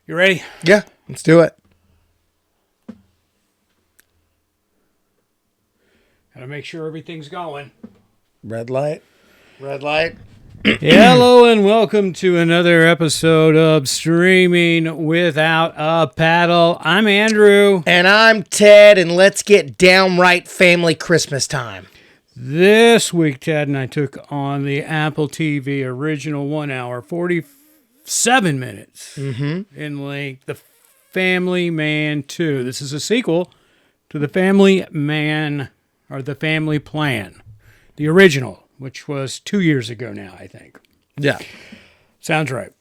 You ready? Yeah, let's do it. Gotta make sure everything's going. Red light. Red light. Hello and welcome to another episode of Streaming Without a Paddle. I'm Andrew. And I'm Ted, and let's get downright family Christmas time. This week, Ted and I took on the Apple TV original 1 hour, 47 minutes in length, The Family Man 2. This is a sequel to The Family Man, or The Family Plan, the original, which was 2 years ago now, I think. Yeah. Sounds right.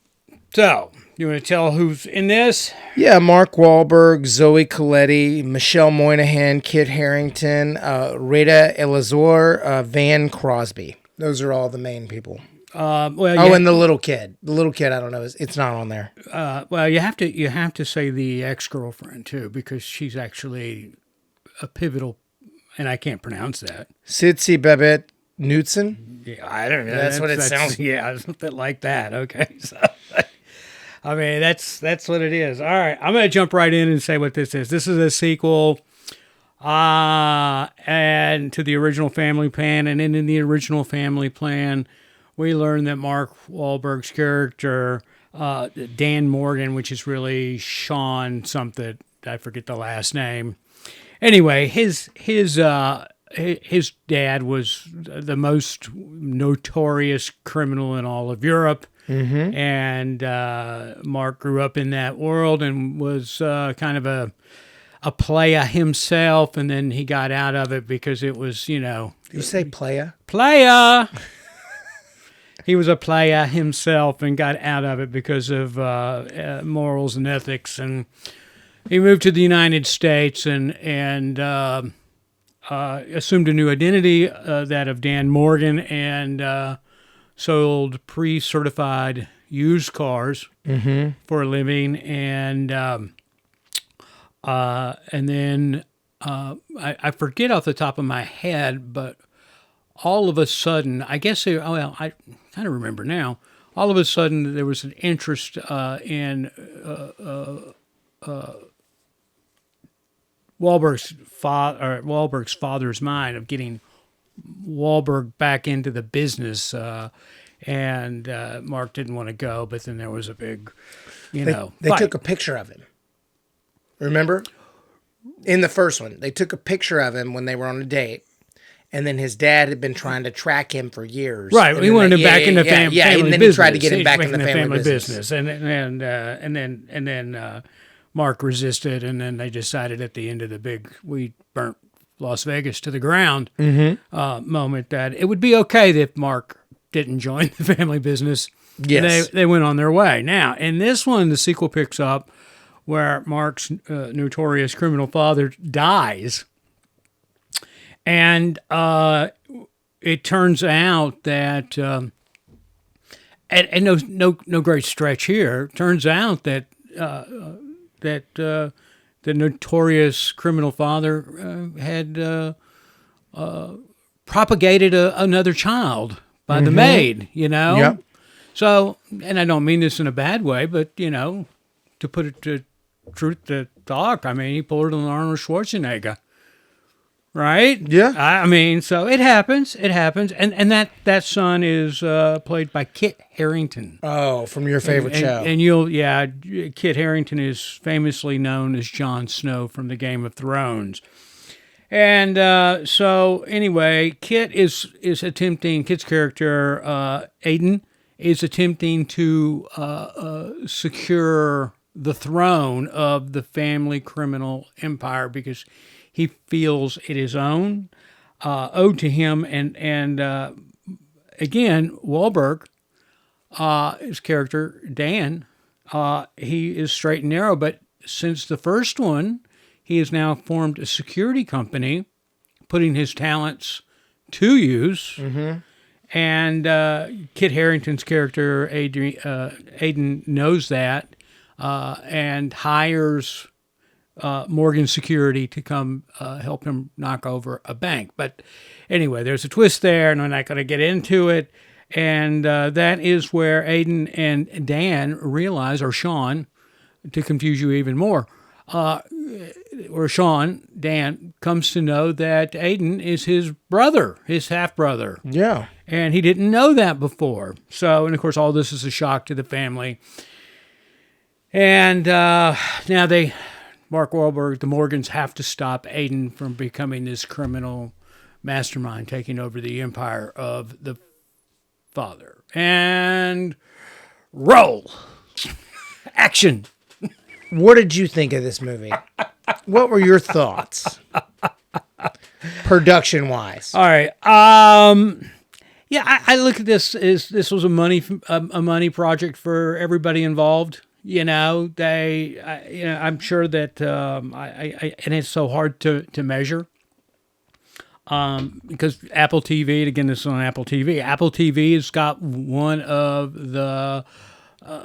So, you want to tell who's in this? Yeah, Mark Wahlberg, Zoe Colletti, Michelle Moynihan, Kit Harrington, Rita Elazor, Van Crosby. Those are all the main people. And the little kid. The little kid, I don't know. It's not on there. You have to say the ex-girlfriend, too, because she's actually a pivotal, and I can't pronounce that. Sitsi Babette Knudsen? Yeah, I don't know. That's what it sounds like. Yeah, something like that. Okay. So, I mean, that's what it is. All right. I'm going to jump right in and say what this is. This is a sequel and to the original Family Plan. And in the original Family Plan, we learn that Mark Wahlberg's character, Dan Morgan, which is really Sean something, I forget the last name. Anyway, his dad was the most notorious criminal in all of Europe, and Mark grew up in that world and was kind of a playa himself, and then he got out of it because it was, You say playa? Playa! He was a playa himself and got out of it because of morals and ethics, and he moved to the United States and assumed a new identity, that of Dan Morgan, and sold pre-certified used cars for a living. And then I forget off the top of my head, but all of a sudden, I guess, I kind of remember now, all of a sudden there was an interest in Wahlberg's father's mind of getting Wahlberg back into the business, and Mark didn't want to go, but then there was a big, They fight. took a picture of him. Remember? In the first one, they took a picture of him when they were on a date, and then his dad had been trying to track him for years. Right, he wanted him back in the family business. And then he tried to get him back in the family business. And then Mark resisted, and then they decided at the end of the big "we burnt Las Vegas to the ground" moment that it would be okay if Mark didn't join the family business. Yes. They went on their way. Now, in this one, the sequel picks up where Mark's notorious criminal father dies, and it turns out that, and no great stretch here, turns out that the notorious criminal father had propagated another child by the maid, Yep. So, and I don't mean this in a bad way, but, to put it to truth to talk, I mean, he pulled an Arnold Schwarzenegger, right? Yeah. I mean, so it happens. And that son is played by Kit Harrington. Oh, from your favorite show. And Kit Harrington is famously known as Jon Snow from the Game of Thrones. And so anyway, Kit's character, Aiden, is attempting to secure the throne of the family criminal empire because he feels it is owed to him. And again, Wahlberg, his character, Dan, he is straight and narrow, but since the first one, he has now formed a security company, putting his talents to use. And Kit Harington's character, Aiden, knows that and hires Morgan Security to come help him knock over a bank. But anyway, there's a twist there, and I'm not going to get into it. And that is where Aiden and Dan realize, or Sean, to confuse you even more, or Sean, Dan, comes to know that Aiden is his brother, his half-brother. Yeah. And he didn't know that before. So, and of course, all this is a shock to the family. And now Mark Wahlberg, the Morgans have to stop Aiden from becoming this criminal mastermind, taking over the empire of the father. And roll. Action. What did you think of this movie? What were your thoughts? Production-wise. All right. Yeah, I look at this as this was a money project for everybody involved. You know, I'm sure that and it's so hard to measure. Because Apple TV, again, this is on Apple TV. Apple TV has got one of the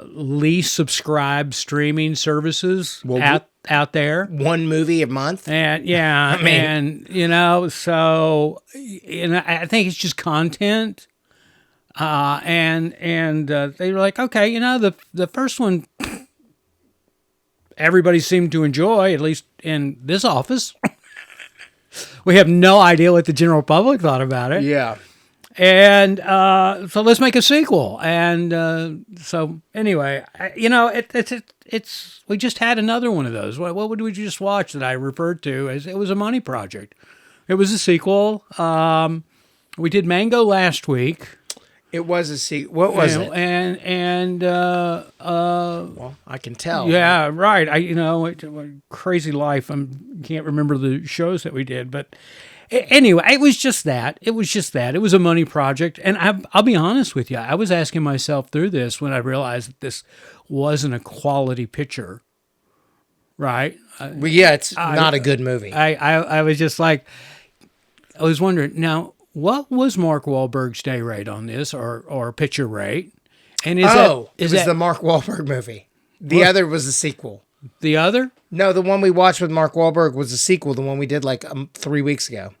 least subscribed streaming services out there. One movie a month? And yeah, I mean, and you know, so I think it's just content. And they were like, okay, you know, the first one everybody seemed to enjoy, at least in this office. We have no idea what the general public thought about it. Yeah. And so let's make a sequel. And so anyway, you know, it's we just had another one of those. What would we just watch that I referred to as it was a money project? It was a sequel. We did Mango last week. It was a sequel. What was it? Well, I can tell. Yeah, right. Crazy life. I can't remember the shows that we did, but anyway, it was just that. It was a money project, and I'll be honest with you. I was asking myself through this when I realized that this wasn't a quality picture. Right? Well, yeah, it's not a good movie. I was just like, I was wondering now. What was Mark Wahlberg's day rate on this, or picture rate? And it was the Mark Wahlberg movie. The other was a sequel. The other? No, the one we watched with Mark Wahlberg was a sequel. The one we did like 3 weeks ago.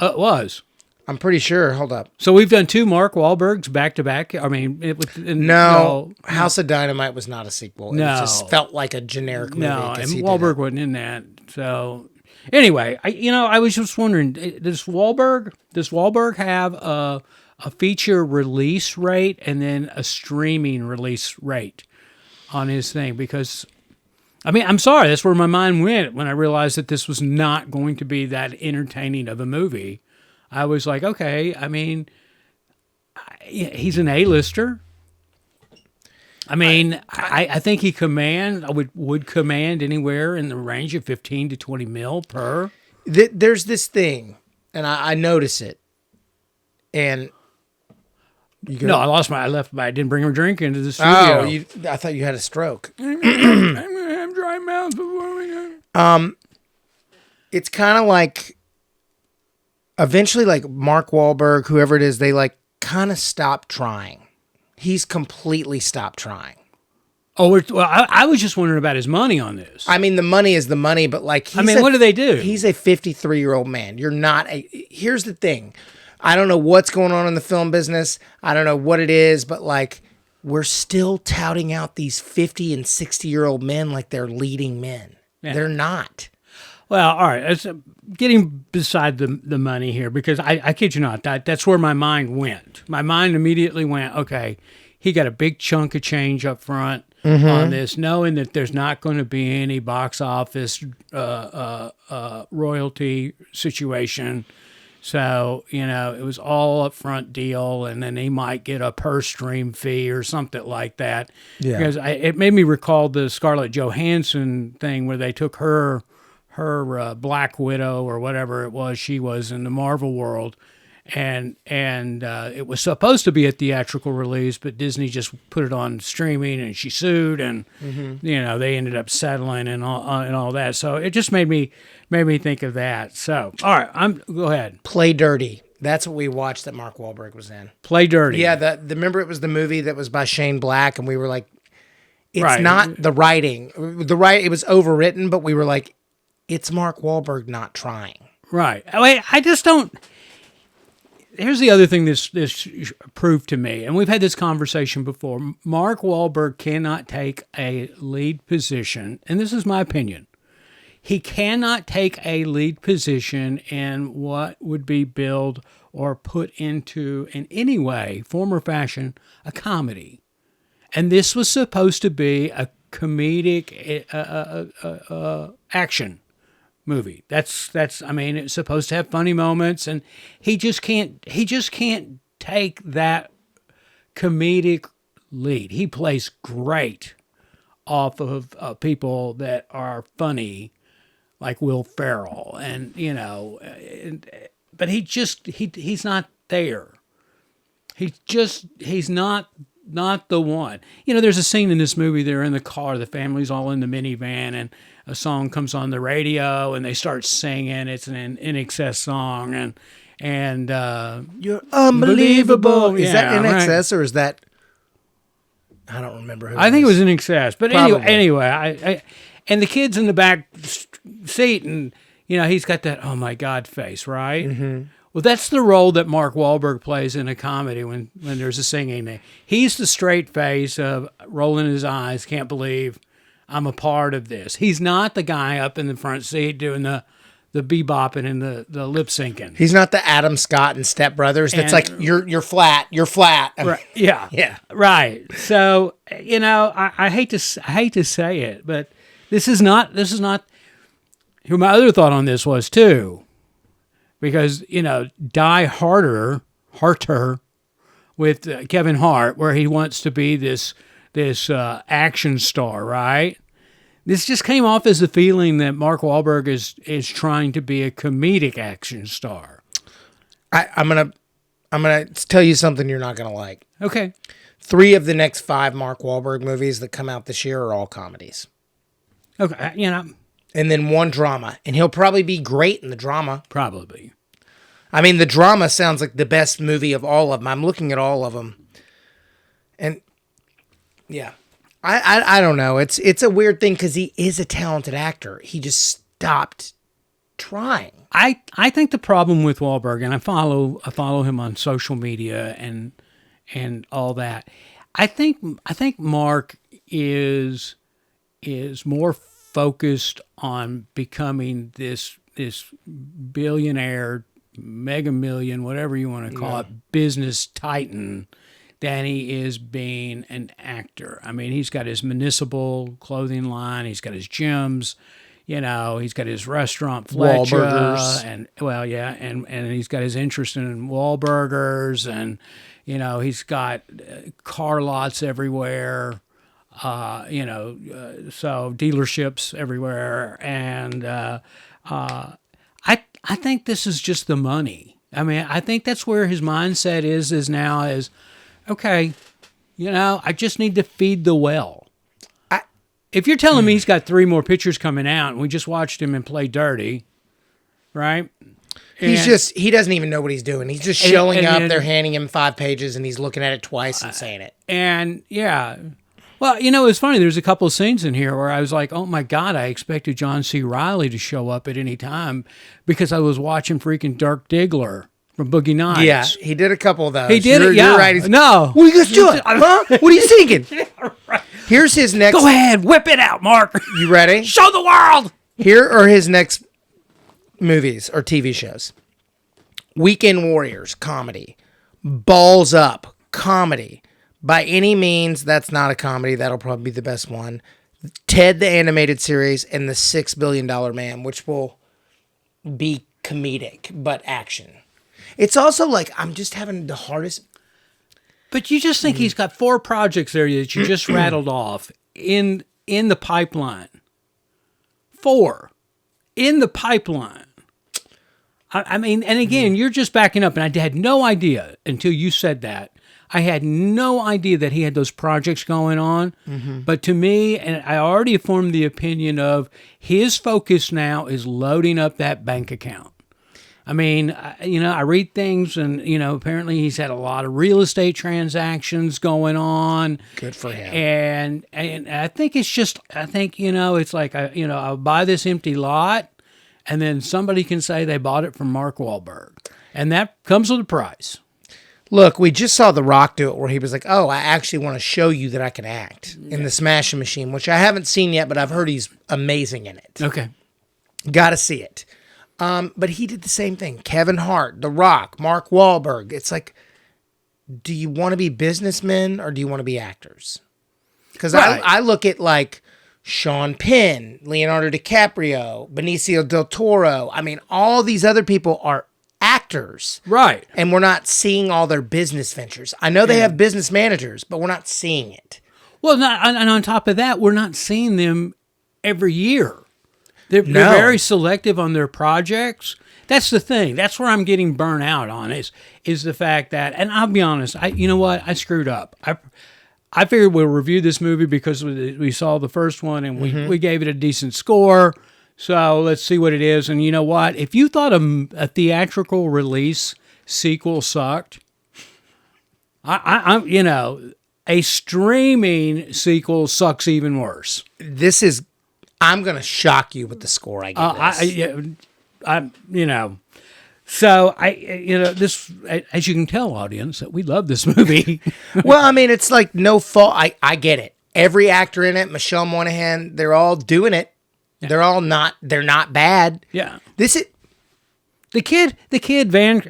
It was. I'm pretty sure. Hold up. So we've done 2 Mark Wahlbergs back to back. I mean, no, House of Dynamite was not a sequel. No, it just felt like a generic movie. No, and Wahlberg wasn't in that. So. Anyway, I was just wondering, does Wahlberg have a feature release rate and then a streaming release rate on his thing? Because, I mean, I'm sorry, that's where my mind went when I realized that this was not going to be that entertaining of a movie. I was like, okay, I mean, he's an A-lister. I mean, I think he would command anywhere in the range of 15 to 20 mil per. There's this thing, and I notice it, and no, I left, but I didn't bring a drink into the studio. Oh, I thought you had a stroke. I'm gonna have dry mouth before we go. It's kind of like eventually, like Mark Wahlberg, whoever it is, they like kind of stop trying. He's completely stopped trying. Oh, I was just wondering about his money on this. I mean, the money is the money, but like, what do they do? He's a 53-year-old man. You're not here's the thing. I don't know what's going on in the film business. I don't know what it is, but like, we're still touting out these 50 and 60-year-old men like they're leading men. Yeah. They're not. Well, all right. It's getting beside the money here, because I kid you not, that's where my mind went. My mind immediately went, okay, he got a big chunk of change up front on this, knowing that there's not going to be any box office royalty situation. So, it was all upfront deal, and then he might get a per stream fee or something like that. Yeah. Because it made me recall the Scarlett Johansson thing where they took her Black Widow or whatever it was she was in the Marvel world, and it was supposed to be a theatrical release, but Disney just put it on streaming, and she sued, and they ended up settling and all that. So it just made me think of that. So all right, go ahead. Play Dirty. That's what we watched that Mark Wahlberg was in. Play Dirty. Yeah, remember it was the movie that was by Shane Black, and we were like, it's not the writing. It was overwritten, but we were like, it's Mark Wahlberg not trying. Right. I just don't. here's the other thing this proved to me, and we've had this conversation before. Mark Wahlberg cannot take a lead position, and this is my opinion. He cannot take a lead position in what would be billed or put into, in any way, form or fashion, a comedy. And this was supposed to be a comedic action movie. That's. I mean, it's supposed to have funny moments, and he just can't take that comedic lead. He plays great off of people that are funny, like Will Ferrell, and but he's not there. He's not the one. There's a scene in this movie. They're in the car. The family's all in the minivan, and a song comes on the radio, and they start singing. It's an In-Excess song, and you're unbelievable. Is that In-Excess, right? or is that? I don't remember. I think it was In-Excess, but Probably. anyway, I and the kid's in the back seat, and he's got that oh my God face, right? Mm-hmm. Well, that's the role that Mark Wahlberg plays in a comedy when there's a singing there. He's the straight face of rolling his eyes, can't believe I'm a part of this. He's not the guy up in the front seat doing the bebopping and the lip syncing. He's not the Adam Scott and Step Brothers. That's like you're flat. Right, yeah, right. So I hate to say it, but this is not. Who my other thought on this was too. Because, Die Harder with Kevin Hart, where he wants to be this action star, right? This just came off as the feeling that Mark Wahlberg is trying to be a comedic action star. I'm gonna tell you something you're not gonna like. Okay. 3 of the next 5 Mark Wahlberg movies that come out this year are all comedies. Okay, And then 1 drama. And he'll probably be great in the drama. Probably. I mean, the drama sounds like the best movie of all of them. I'm looking at all of them. And, yeah. I don't know. It's a weird thing because he is a talented actor. He just stopped trying. I think the problem with Wahlberg, and I follow him on social media and all that. I think Mark is more focused on becoming this billionaire, mega million, whatever you want to call it, business titan than he is being an actor. I mean, he's got his municipal clothing line, he's got his gyms, he's got his restaurant Fletcher, and he's got his interest in Wahlburgers, and he's got car lots everywhere. So dealerships everywhere, and I think this is just the money. I mean, I think that's where his mindset is now. Okay, I just need to feed the well. If you're telling me he's got 3 more pictures coming out, and we just watched him and Play Dirty, right? He doesn't even know what he's doing. He's just showing up. They're handing him 5 pages, and he's looking at it twice and saying it. And yeah. Well, it's funny. There's a couple of scenes in here where I was like, oh, my God, I expected John C. Reilly to show up at any time because I was watching freaking Dirk Diggler from Boogie Nights. Yeah, he did a couple of those. He did it, yeah. You're right. No. What are you guys doing? Huh? What are you thinking? Yeah, right. Here's his next... Go ahead. Whip it out, Mark. You ready? Show the world. Here are his next movies or TV shows. Weekend Warriors, comedy. Balls Up, comedy. By Any Means, that's not a comedy. That'll probably be the best one. Ted the Animated Series and The $6 Billion Man, which will be comedic, but action. It's also like I'm just having the hardest... But you just think he's got 4 projects there that you just rattled off in the pipeline. 4 in the pipeline. I mean, and again, you're just backing up, and I had no idea until you said that. I had no idea that he had those projects going on. Mm-hmm. But to me, and I already formed the opinion of his focus now is loading up that bank account. I mean, I read things, and, apparently he's had a lot of real estate transactions going on. Good for him. And I think it's just, it's like, I'll buy this empty lot, and then somebody can say they bought it from Mark Wahlberg. And that comes with a price. Look, we just saw The Rock do it where he was like, oh, I actually want to show you that I can act in the Smashing Machine, which I haven't seen yet, but I've heard he's amazing in it. Okay. Got to see it. But he did the same thing. Kevin Hart, The Rock, Mark Wahlberg. It's like, do you want to be businessmen or do you want to be actors? Because I look at like Sean Penn, Leonardo DiCaprio, Benicio del Toro. I mean, all these other people are actors. Right. And we're not seeing all their business ventures. I know they have business managers, but we're not seeing it. Well, and on top of that, we're not seeing them every year. They're very selective on their projects. That's the thing. That's where I'm getting burnt out on is the fact that, and I'll be honest, you know what? I screwed up. I figured we'll review this movie because we saw the first one and we gave it a decent score. So let's see what it is. And you know what? If you thought a theatrical release sequel sucked, a streaming sequel sucks even worse. I'm going to shock you with the score I give this. So this, as you can tell, audience, that we love this movie. Well, I mean, it's like no fault. I get it. Every actor in it, Michelle Monaghan, they're all doing it. Yeah. They're not bad. Yeah. The kid Van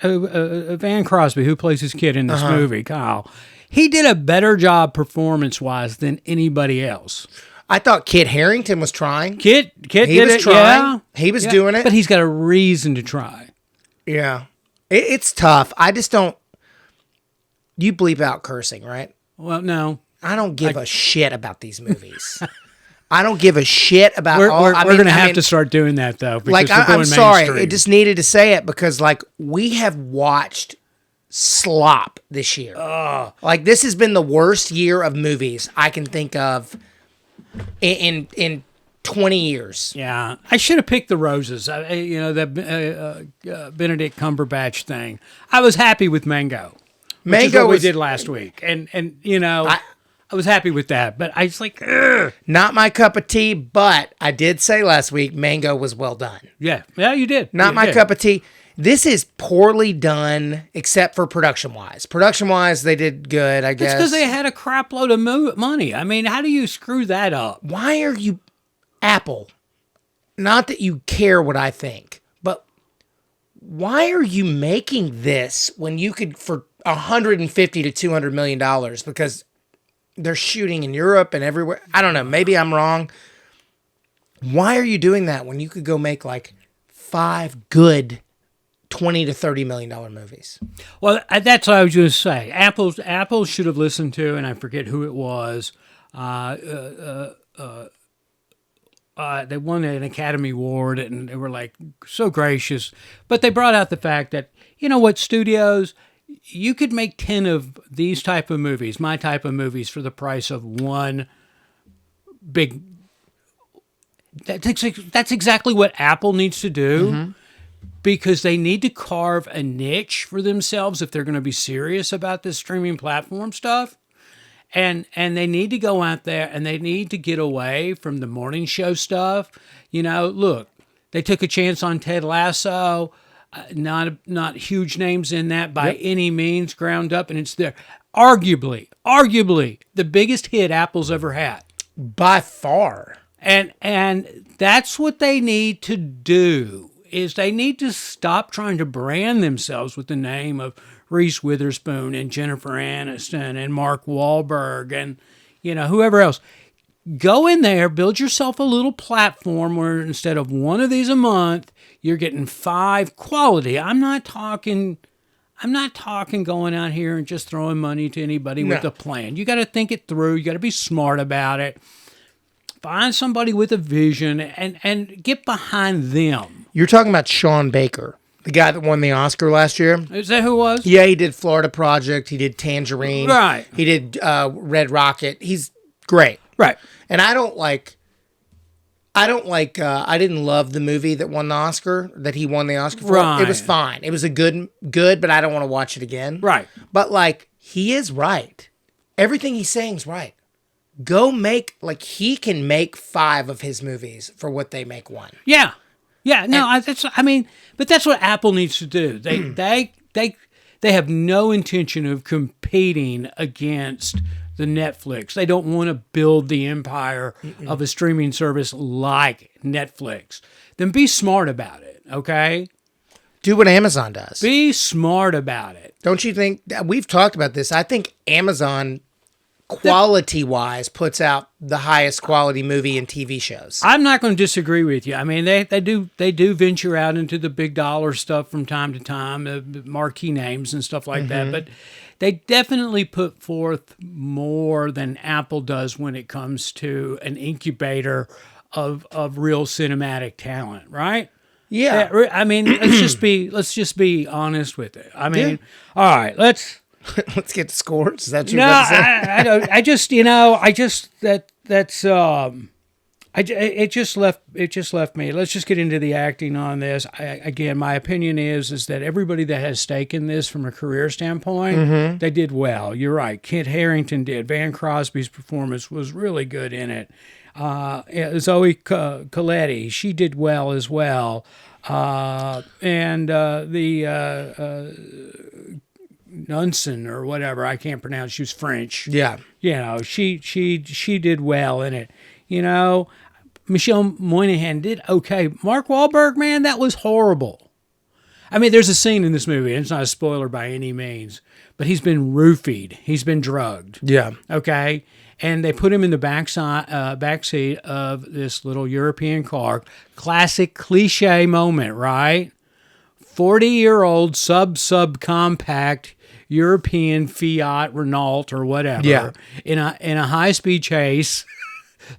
Crosby, who plays his kid in this movie, Kyle, he did a better job performance-wise than anybody else. I thought Kit Harrington was trying. Kit he was trying. Yeah. He was doing it. But he's got a reason to try. Yeah. It's tough. I just don't... You bleep out cursing, right? Well, no. I don't give a shit about these movies. I don't give a shit about We're going to have to start doing that, though. Like, I'm sorry. I just needed to say it because, like, we have watched slop this year. Like, this has been the worst year of movies I can think of in 20 years. Yeah. I should have picked the roses. The Benedict Cumberbatch thing. I was happy with Mango. Which is what we did last week. And I was happy with that, but I was like, ugh. Not my cup of tea, but I did say last week Mango was well done. Yeah, you did. Not my cup of tea. This is poorly done, except for production-wise. Production-wise, they did good, I guess. It's because they had a crap load of money. I mean, how do you screw that up? Why are you... Apple, not that you care what I think, but why are you making this when you could, for $150 to $200 million, because they're shooting in Europe and everywhere. I don't know. Maybe I'm wrong. Why are you doing that when you could go make like 5 good $20 to $30 million movies? Well, that's what I was going to say. Apple should have listened to, and I forget who it was. They won an Academy Award, and they were like so gracious. But they brought out the fact that, you know what, studios, you could make 10 of these type of movies, my type of movies, for the price of one big. That's exactly what Apple needs to do, because they need to carve a niche for themselves if they're going to be serious about this streaming platform stuff. And they need to go out there and they need to get away from the morning show stuff. Look, they took a chance on Ted Lasso. Not huge names in that by any means, ground up, and it's there. Arguably, the biggest hit Apple's ever had. By far. And that's what they need to do, is they need to stop trying to brand themselves with the name of Reese Witherspoon and Jennifer Aniston and Mark Wahlberg and, whoever else. Go in there, build yourself a little platform where instead of one of these a month, you're getting 5 quality. I'm not talking going out here and just throwing money to anybody with a plan. You got to think it through. You got to be smart about it. Find somebody with a vision and get behind them. You're talking about Sean Baker, the guy that won the Oscar last year. Is that who it was? Yeah, he did Florida Project. He did Tangerine. Right. He did Red Rocket. He's great. Right. And I didn't love the movie that won the Oscar, that he won the Oscar for. Right. It was fine. It was a good, but I don't want to watch it again. Right. But he is right. Everything he's saying is right. Go make, he can make 5 of his movies for what they make 1. Yeah. Yeah. No, but that's what Apple needs to do. They they have no intention of competing against the Netflix. They don't want to build the empire of a streaming service like Netflix. Then be smart about it, okay? Do what Amazon does. Be smart about it. Don't you think? We've talked about this. I think Amazon, quality-wise, puts out the highest quality movie and TV shows. I'm not going to disagree with you. I mean, they do venture out into the big dollar stuff from time to time, marquee names and stuff like that. But they definitely put forth more than Apple does when it comes to an incubator of real cinematic talent, right? Yeah. I mean, let's just be honest with it. I mean, all right, let's get scores. Is that what you're about to say? I don't. It just left me. Let's just get into the acting on this. Again, my opinion is that everybody that has stake in this from a career standpoint, they did well. You're right. Kit Harington did. Van Crosby's performance was really good in it. Zoe Colletti, she did well as well. And the Nunson or whatever, I can't pronounce. She was French. Yeah. You know, she did well in it. You know, Michelle Moynihan did okay. Mark Wahlberg, man, that was horrible. I mean, there's a scene in this movie, and it's not a spoiler by any means, but he's been roofied. He's been drugged. Yeah. Okay? And they put him in the backseat of this little European car. Classic cliche moment, right? 40-year-old subcompact European Fiat Renault or whatever in a high-speed chase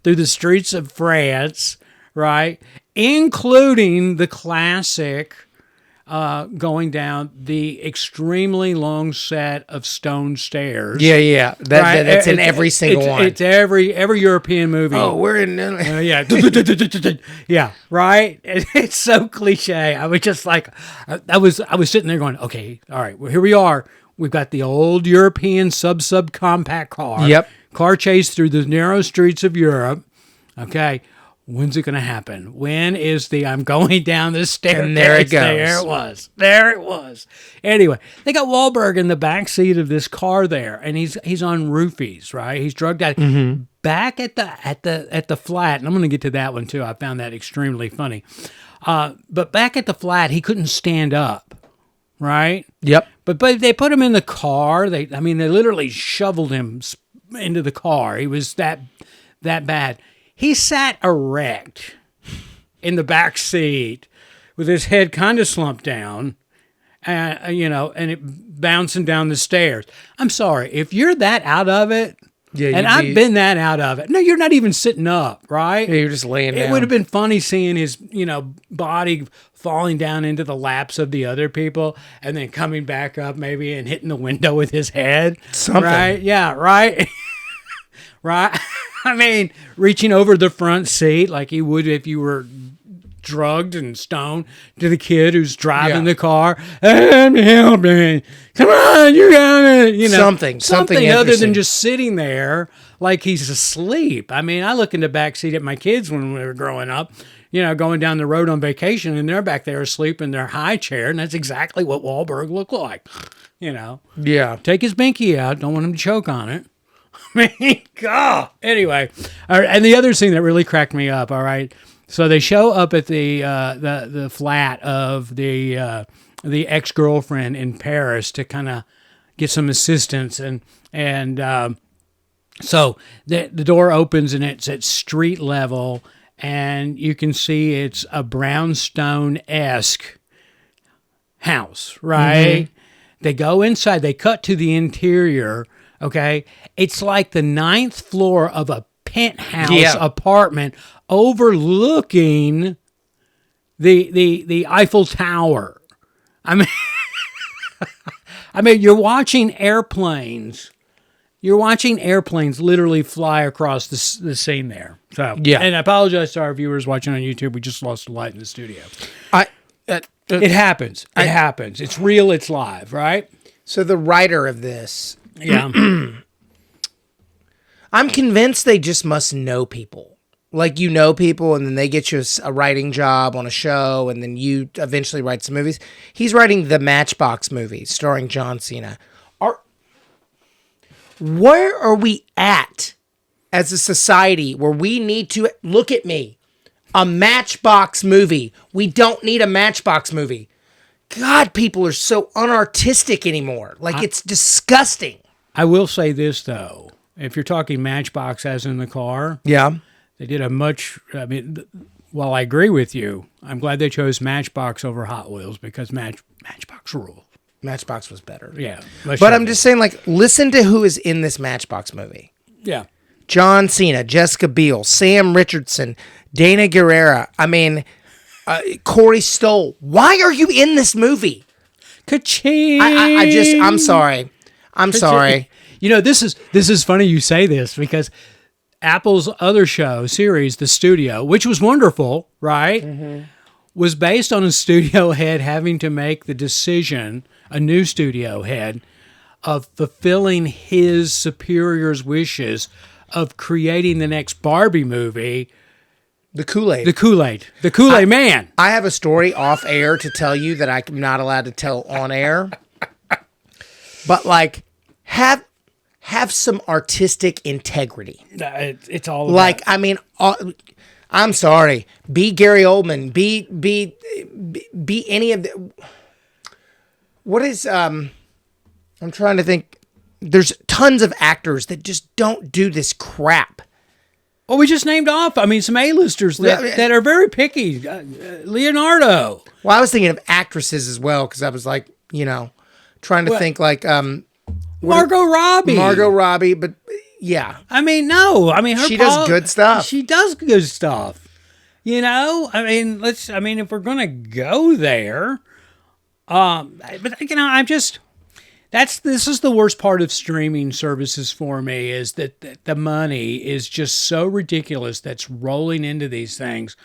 through the streets of France, right? Including the classic going down the extremely long set of stone stairs. Yeah. That's in every single one. It's every European movie. Oh, we're in... yeah. Yeah, right? It's so cliche. I was just like, I was sitting there going, okay, all right, well, here we are. We've got the old European subcompact car. Yep. Car chase through the narrow streets of Europe. Okay. When's it going to happen? When is I'm going down the stairs? And there it goes. There it was. Anyway, they got Wahlberg in the back seat of this car there, and he's on roofies, right? He's drugged out. Back at the flat, and I'm going to get to that one too. I found that extremely funny. But back at the flat, he couldn't stand up, right? Yep. But they put him in the car. They literally shoveled him into the car. He was that bad. He sat erect in the back seat with his head kind of slumped down, and it bouncing down the stairs. I'm sorry, if you're that out of it, I've been that out of it. No, you're not even sitting up, right? Yeah, you're just laying down. It would have been funny seeing his, body falling down into the laps of the other people and then coming back up maybe and hitting the window with his head. Something. Right? Yeah, right? Right? I mean, reaching over the front seat like you would if you were drugged and stoned to the kid who's driving the car. Help me. Come on, you got it. Something other than just sitting there like he's asleep. I mean, I look in the back seat at my kids when we were growing up, going down the road on vacation, and they're back there asleep in their high chair, and that's exactly what Wahlberg looked like. Yeah. Take his binky out. Don't want him to choke on it. I mean, God. Anyway, all right, and the other thing that really cracked me up, all right, so they show up at the flat of the ex-girlfriend in Paris to kind of get some assistance, and so the door opens and it's at street level, and you can see it's a brownstone-esque house, right? They go inside, they cut to the interior. Okay, it's like the 9th floor of a penthouse apartment overlooking the Eiffel Tower. I mean, you're watching airplanes. You're watching airplanes literally fly across the scene there. So and I apologize to our viewers watching on YouTube. We just lost the light in the studio. It happens. It happens. It's real. It's live. Right. So the writer of this. Yeah. I'm convinced they just must know people. Like, you know people, and then they get you a writing job on a show, and then you eventually write some movies. He's writing the Matchbox movie starring John Cena. Where are we at as a society where we need to look at me? A Matchbox movie. We don't need a Matchbox movie. God, people are so unartistic anymore. Like, it's disgusting. I will say this, though. If you're talking Matchbox as in the car, yeah, they did a much, I mean, while I agree with you, I'm glad they chose Matchbox over Hot Wheels because Matchbox rule. Matchbox was better. Yeah. But I'm just saying, like, listen to who is in this Matchbox movie. Yeah. John Cena, Jessica Biel, Sam Richardson, Dana Guerrera. I mean, Corey Stoll. Why are you in this movie? Ka-ching! I'm sorry. I'm sorry. You know, this is funny you say this because Apple's other series, The Studio, which was wonderful, right? Mm-hmm. Was based on a studio head having to make the decision, a new studio head, of fulfilling his superior's wishes of creating the next Barbie movie. The Kool-Aid. The Kool-Aid Man. I have a story off air to tell you that I'm not allowed to tell on air. But, like, have some artistic integrity. It's all about. Like, I mean, I'm sorry. Be Gary Oldman. Be any of the. What is I'm trying to think. There's tons of actors that just don't do this crap. Well, we just named off. I mean, some A-listers that are very picky. Leonardo. Well, I was thinking of actresses as well because I was like, you know, trying to think like Margot Robbie. But yeah. I mean, no. I mean, she does good stuff. She does good stuff. You know, I mean, if we're going to go there, but you know, I'm just, this is the worst part of streaming services for me is that the money is just so ridiculous that's rolling into these things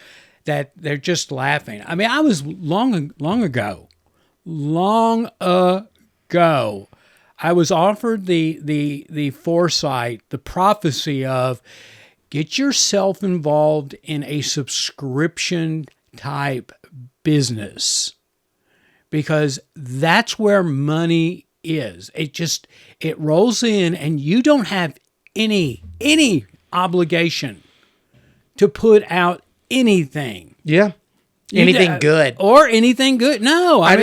that they're just laughing. I mean, I was long ago, I was offered the foresight, the prophecy of get yourself involved in a subscription type business because that's where money is. It rolls in and you don't have any obligation to put out anything. Yeah. Anything good. Or anything good. No, I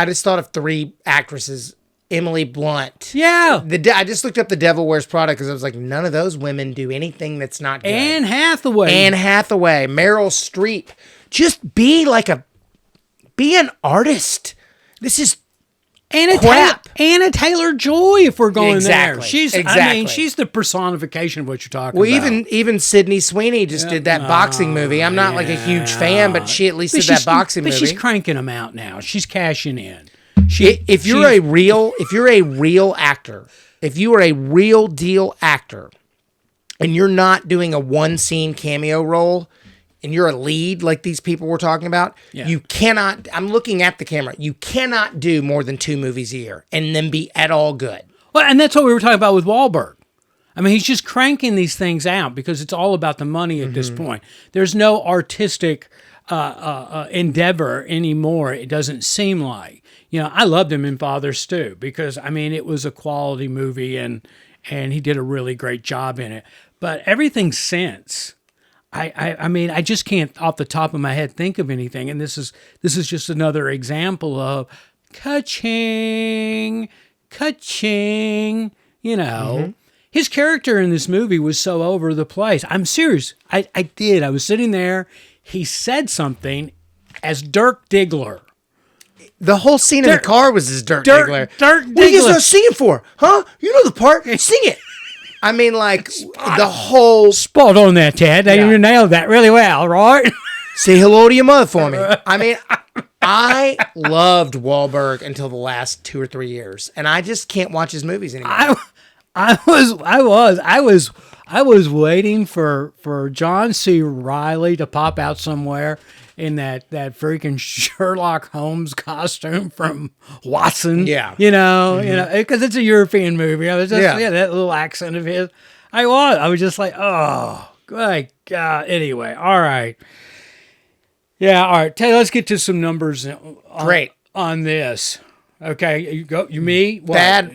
just thought of 3 actresses. Emily Blunt. Yeah. I just looked up The Devil Wears Prada because I was like, none of those women do anything that's not good. Anne Hathaway. Meryl Streep. Just be an artist. This is crap. Anna Taylor-Joy, if we're going there. Exactly. I mean, she's the personification of what you're talking about. Well, even Sydney Sweeney just did that boxing movie. I'm not like a huge fan, but she at least did that boxing movie. But she's cranking them out now. She's cashing in. If you're a real actor, if you are a real deal actor, and you're not doing a 1-scene cameo role, and you're a lead like these people we're talking about, you cannot. I'm looking at the camera. You cannot do more than 2 movies a year and then be at all good. Well, and that's what we were talking about with Wahlberg. I mean, he's just cranking these things out because it's all about the money at this point. There's no artistic endeavor anymore. It doesn't seem like. You know, I loved him in Father Stew because, I mean, it was a quality movie and he did a really great job in it. But everything since, I mean, I just can't off the top of my head think of anything. And this is just another example of ka-ching, you know. His character in this movie was so over the place. I'm serious. I was sitting there. He said something as Dirk Diggler. The whole scene in the car was as Dirk Diggler. Dirk Diggler. What are you guys not singing for? Huh? You know the part. Sing it. I mean, like, the whole... Spot on there, Ted. You nailed that really well, right? Say hello to your mother for me. I mean, I loved Wahlberg until the last 2 or 3 years, and I just can't watch his movies anymore. I was waiting for John C. Reilly to pop out somewhere in that freaking Sherlock Holmes costume from Watson. Yeah. You know, because it's a European movie. I was just, that little accent of his. I was just like, oh, Good God. Anyway, all right. Yeah, all right. Tay, let's get to some numbers Great. on this. Okay, you go. You me? What?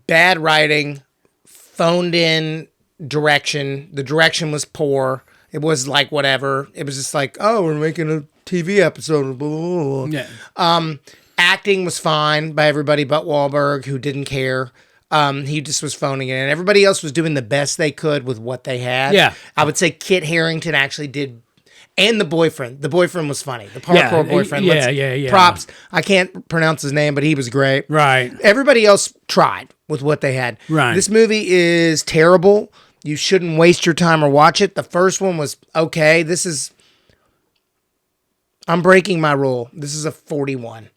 Bad writing, phoned in direction. The direction was poor. It was like whatever. It was just like, oh, we're making a TV episode. Blah, blah, blah. Yeah. Acting was fine by everybody but Wahlberg, who didn't care. He just was phoning it in. Everybody else was doing the best they could with what they had. Yeah. I would say Kit Harington actually did. And the boyfriend. The boyfriend was funny. The parkour boyfriend. Yeah. Props. I can't pronounce his name, but he was great. Right. Everybody else tried with what they had. Right. This movie is terrible. You shouldn't waste your time or watch it. The first one was okay. I'm breaking my rule. This is a 41.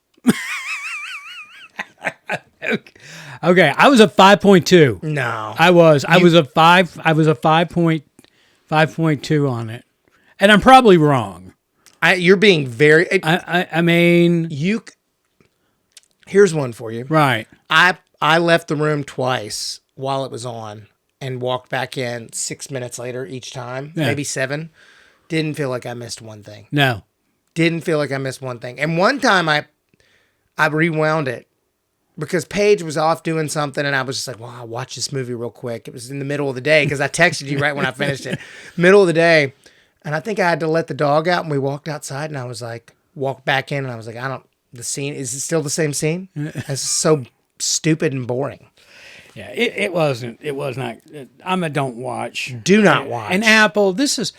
Okay. I was a 5.2. No. I was a 5.2 on it. And I'm probably wrong. You're being very. I mean, here's one for you. Right. I left the room twice while it was on and walked back in 6 minutes later each time, maybe 7. Didn't feel like I missed one thing. No. Didn't feel like I missed one thing. And one time I rewound it because Paige was off doing something, and I was just like, well, I'll watch this movie real quick. It was in the middle of the day because I texted you right when I finished it. Middle of the day. And I think I had to let the dog out, and we walked outside, and I was like, walked back in, and I was like, the scene, is it still the same scene? It's so stupid and boring. Yeah, it wasn't. It was not. I'm a don't watch. Do not watch. And Apple, this is.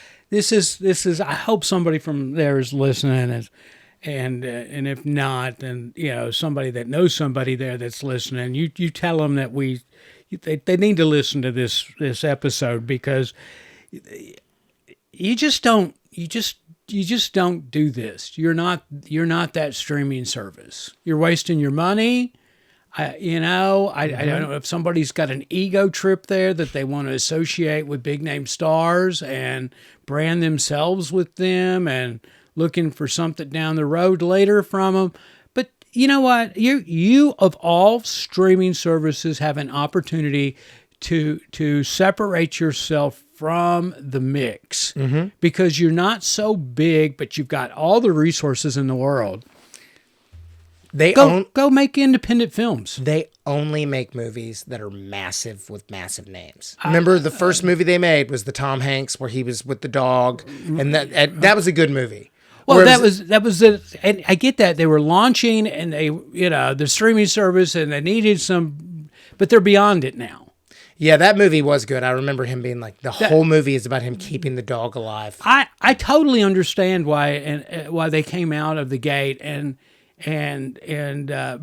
I hope somebody from there is listening, and if not, then somebody that knows somebody there that's listening. You tell them that they need to listen to this episode because. You just don't do this. You're not that streaming service. You're wasting your money. I don't know if somebody's got an ego trip there that they want to associate with big name stars and brand themselves with them and looking for something down the road later from them. But you know what? You of all streaming services have an opportunity to separate yourself from the mix because you're not so big, but you've got all the resources in the world. Go make independent films. They only make movies that are massive with massive names. Remember the first movie they made was the Tom Hanks where he was with the dog, and that was a good movie. Well, whereas, that was and I get that they were launching and they the streaming service and they needed some, but they're beyond it now. Yeah, that movie was good. I remember him being like, whole movie is about him keeping the dog alive. I totally understand why they came out of the gate and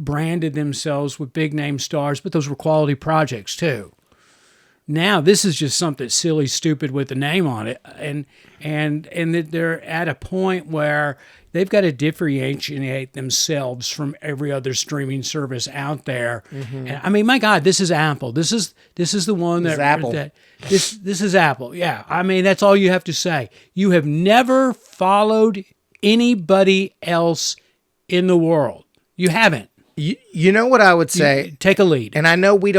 branded themselves with big name stars, but those were quality projects too. Now this is just something silly, stupid with a name on it, and that they're at a point where they've got to differentiate themselves from every other streaming service out there. And, I mean, my God, this is Apple. This is the one that Apple. This is Apple. Yeah, I mean that's all you have to say. You have never followed anybody else in the world. You haven't. You know what I would say? Take a lead. And I know we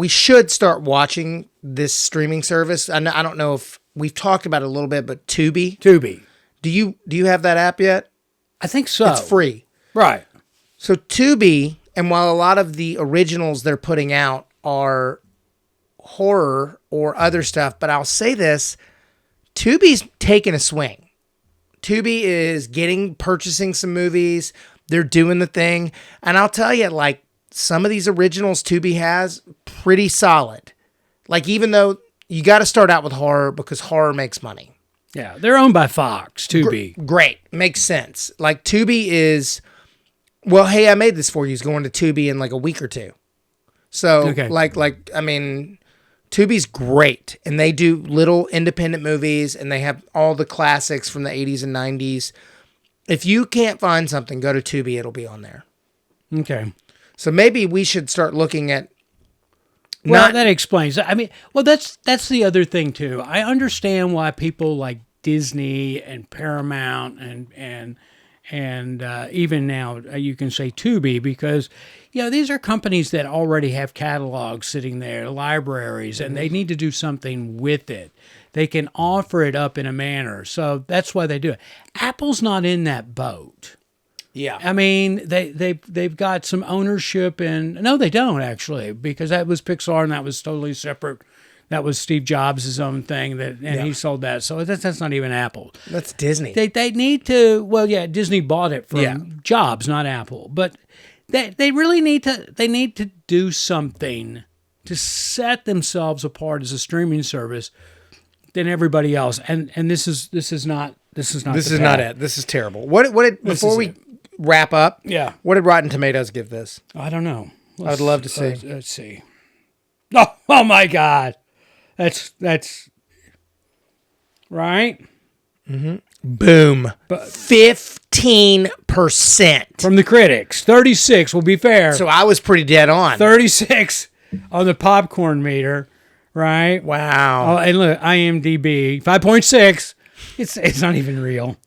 should start watching this streaming service. I don't know if we've talked about it a little bit, but Tubi. Do you have that app yet? I think so. It's free. Right. So Tubi, and while a lot of the originals they're putting out are horror or other stuff, but I'll say this, Tubi's taking a swing. Tubi is purchasing some movies. They're doing the thing. And I'll tell you, like, some of these originals Tubi has, pretty solid. Like, even though you got to start out with horror because horror makes money. Yeah, they're owned by Fox, Tubi. Great. Makes sense. Like, Tubi is, well, hey, I made this for you. Is going to Tubi in like a week or two. So, okay. I mean, Tubi's great. And they do little independent movies, and they have all the classics from the 80s and 90s. If you can't find something, go to Tubi. It'll be on there. Okay. So maybe we should start looking at. Well, that explains. I mean, well, that's the other thing too. I understand why people like Disney and Paramount and And even now, you can say Tubi because, these are companies that already have catalogs sitting there, libraries, and they need to do something with it. They can offer it up in a manner. So that's why they do it. Apple's not in that boat. Yeah. I mean, they've got some ownership in... No, they don't, actually, because that was Pixar and that was totally separate. That was Steve Jobs' own thing, he sold that. So that's not even Apple. That's Disney. They need to... Well, yeah, Disney bought it from Jobs, not Apple. But they really need to do something to set themselves apart as a streaming service than everybody else. And this is not it. This is terrible. Before we wrap up, what did Rotten Tomatoes give this? I don't know. I'd love to see. Let's see. Oh my God. That's right. Mm-hmm. Boom. 15% from the critics. 36 will be fair. So I was pretty dead on. 36 on the popcorn meter, right? Wow. Oh, and look, IMDb 5.6. It's not even real.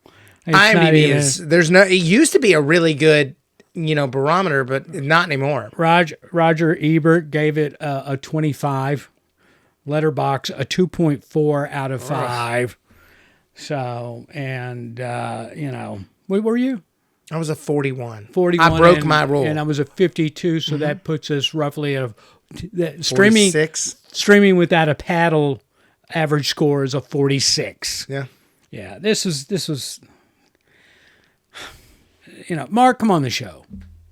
It used to be a really good, barometer, but not anymore. Roger Ebert gave it a 25. Letterbox a 2.4 out of 5. So, and what were you? I was a 41. 41. I broke my rule, and I was a 52. So that puts us roughly at streaming without a paddle. Average score is a 46. Yeah. This was. Mark, come on the show.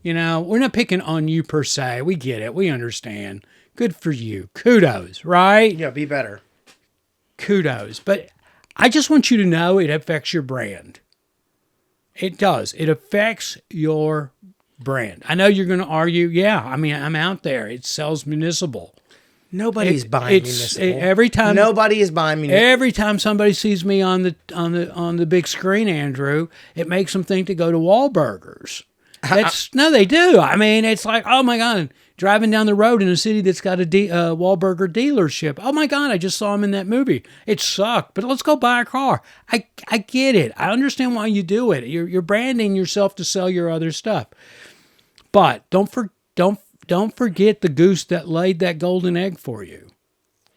We're not picking on you per se. We get it. We understand. Good for you. Kudos, right? Yeah, be better. Kudos. But I just want you to know it affects your brand. It does. It affects your brand. I know you're going to argue, I'm out there. It sells municipal. Nobody's buying municipal. Nobody is buying municipal. Every time somebody sees me on the big screen, Andrew, it makes them think to go to Wahlburgers. No, they do. I mean, it's like, oh my God, driving down the road in a city that's got a Wahlburger dealership. Oh my God, I just saw him in that movie. It sucked, but let's go buy a car. I get it. I understand why you do it. You're branding yourself to sell your other stuff. But don't forget the goose that laid that golden egg for you.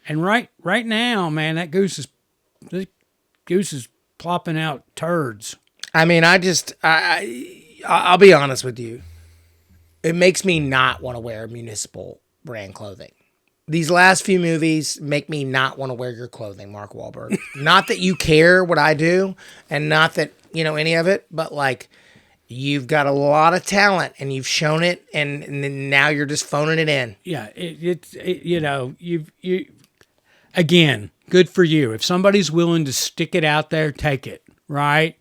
And right now, man, that goose is plopping out turds. I mean, I'll be honest with you. It makes me not want to wear municipal brand clothing. These last few movies make me not want to wear your clothing, Mark Wahlberg. Not that you care what I do, and not that, any of it, but like, you've got a lot of talent, and you've shown it, and now you're just phoning it in. Yeah, again, good for you. If somebody's willing to stick it out there, take it, right?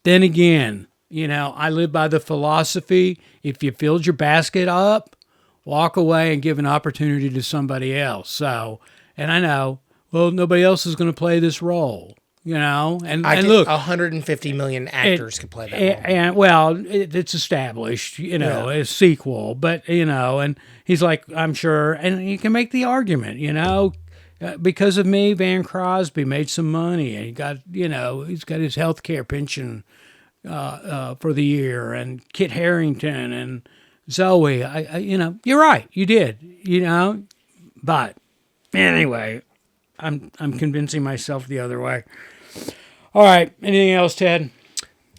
Then again, I live by the philosophy, if you filled your basket up, walk away and give an opportunity to somebody else. So, and I know, well, nobody else is going to play this role, and look, 150 million actors can play that role. And well, it's established, a sequel, but, and he's like, I'm sure, and you can make the argument, because of me, Van Crosby made some money and he got, he's got his health care pension for the year, and Kit Harrington and Zoe. You're right. You did. But anyway, I'm convincing myself the other way. All right. Anything else, Ted?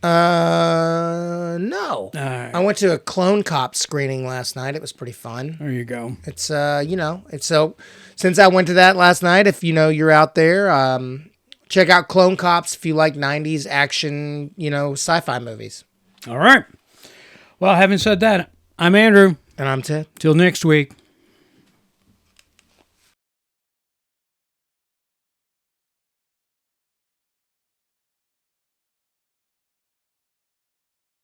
No. Right. I went to a Clone Cop screening last night. It was pretty fun. There you go. It's it's so. Since I went to that last night, if you're out there, check out Clone Cops if you like 90s action, sci-fi movies. All right. Well, having said that, I'm Andrew. And I'm Ted. Till next week.